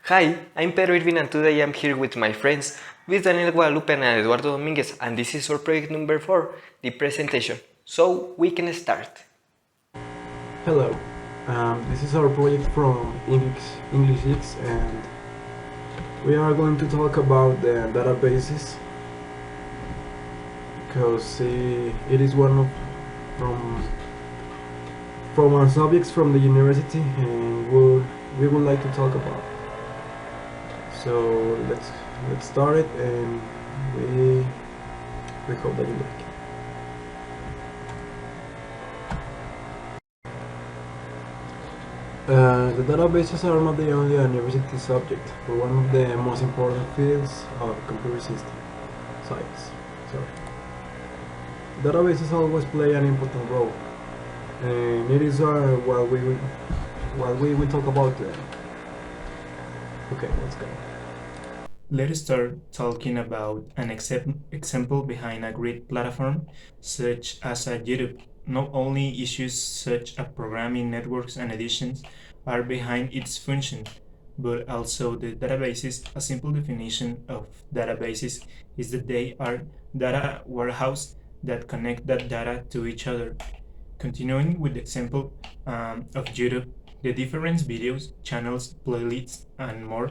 Hi, I'm Pedro Irvin and today I'm here with my friends, with Daniel Guadalupe and Eduardo Dominguez, and this is our project number 4, the presentation. So we can start. Hello, this is our project from English X, and we are going to talk about the databases because it is one of from from our subjects from the university, and we would like to talk about. So let's start it, and we we hope that you like it. The databases are not the only university subject, but one of the most important fields of computer system science. Sorry. Databases always play an important role, and it is what we will talk about today. Okay, let's go. Let's start talking about an example behind a great platform such as a YouTube. Not only issues such as programming networks and editions are behind its function, but also the databases. A simple definition of databases is that they are data warehouse that connect that data to each other. Continuing with the example of YouTube, the different videos, channels, playlists, and more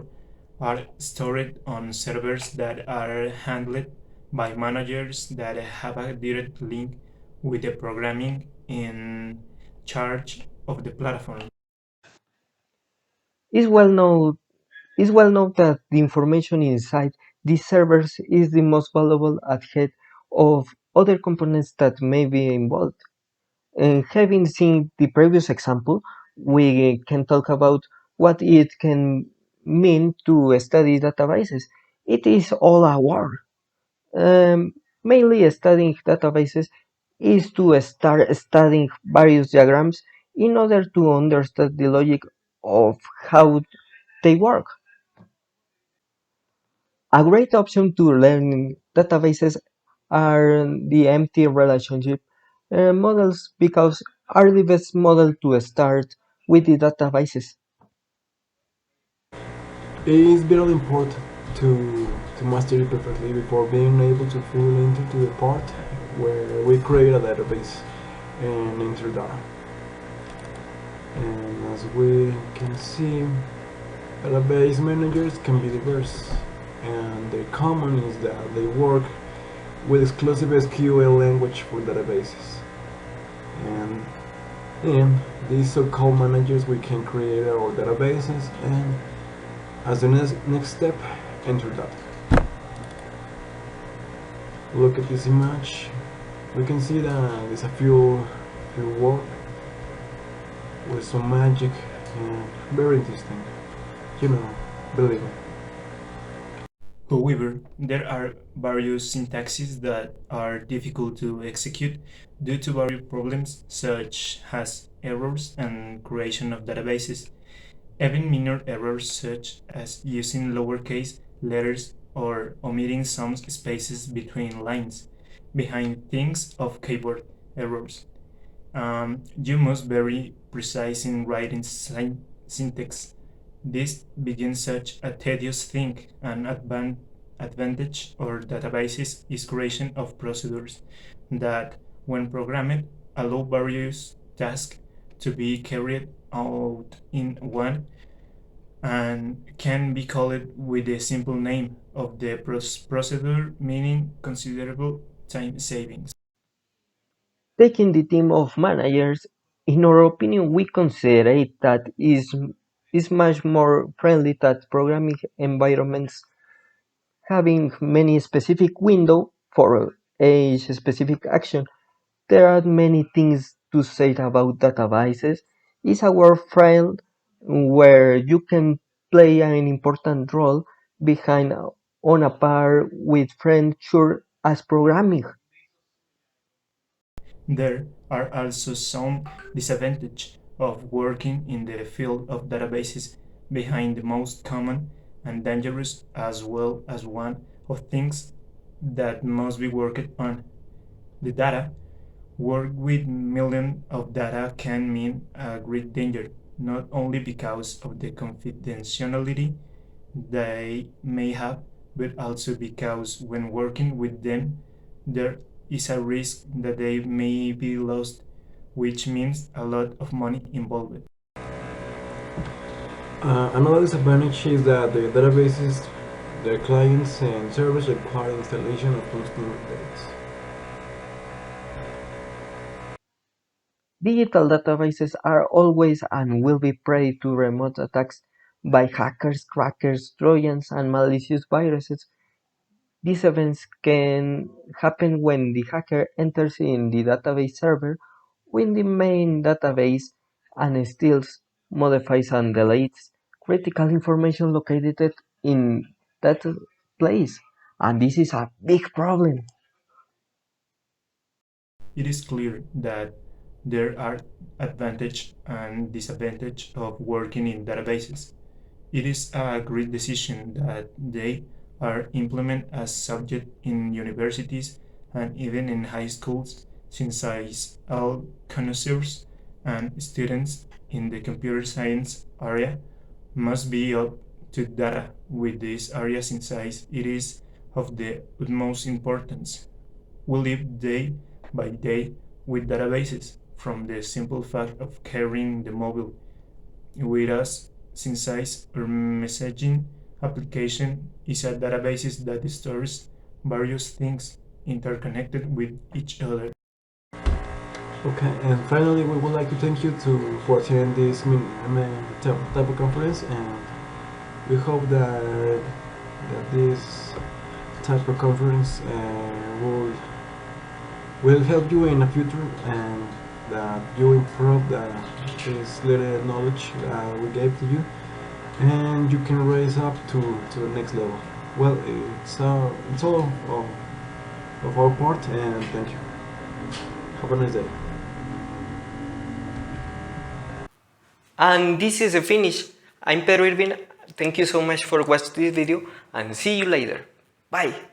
are stored on servers that are handled by managers that have a direct link with the programming in charge of the platform. It's well known, it's well known that the information inside these servers is the most valuable ahead of other components that may be involved. Having seen the previous example, we can talk about what it can mean to study databases. It is all a war. Mainly studying databases is to start studying various diagrams in order to understand the logic of how they work. A great option to learn databases are the empty relationship models because are the best model to start with the databases. It is very important to master it perfectly before being able to fully into the part where we create a database and enter data. And as we can see, database managers can be diverse, and the common is that they work with exclusive SQL language for databases. And in these so-called managers, we can create our databases, and as the next step, enter data. Look at this image. We can see that there's a few work with some magic and very interesting. You know, believe me. However, there are various syntaxes that are difficult to execute due to various problems such as errors and creation of databases. Even minor errors such as using lowercase letters or omitting some spaces between lines behind things of keyboard errors. You must be very precise in writing syntax. This begins such a tedious thing. An advantage or databases is creation of procedures that, when programmed, allow various tasks to be carried out in one and can be called with the simple name of the procedure, meaning considerable time savings. Taking the team of managers, in our opinion, we consider it that is much more friendly than programming environments having many specific window for a specific action. There are many things to say about databases. It's a workflow where you can play an important role behind on a par with friends sure as programming. There are also some disadvantages of working in the field of databases behind the most common and dangerous as well as one of things that must be worked on. The data. Work with millions of data can mean a great danger, not only because of the confidentiality they may have, but also because when working with them, there is a risk that they may be lost, which means a lot of money involved. Another disadvantage is that the databases, the clients and servers require installation of constant updates. Digital databases are always and will be prey to remote attacks by hackers, crackers, trojans, and malicious viruses. These events can happen when the hacker enters in the database server or in the main database and steals, modifies, and deletes critical information located in that place. And this is a big problem. It is clear that there are advantages and disadvantages of working in databases. It is a great decision that they are implemented as subject in universities and even in high schools, since all connoisseurs and students in the computer science area must be up to data with this area since it is of the utmost importance. We live day by day with databases, from the simple fact of carrying the mobile with us since our messaging application is a database that stores various things interconnected with each other. Okay, and finally, we would like to thank you for attending this type of conference, and we hope that this type of conference will help you in the future, and that you improve this little knowledge that we gave to you, and you can raise up to the next level. Well, it's all of our part, and thank you. Have a nice day. And this is the finish. I'm Pedro Irvin. Thank you so much for watching this video and see you later. Bye.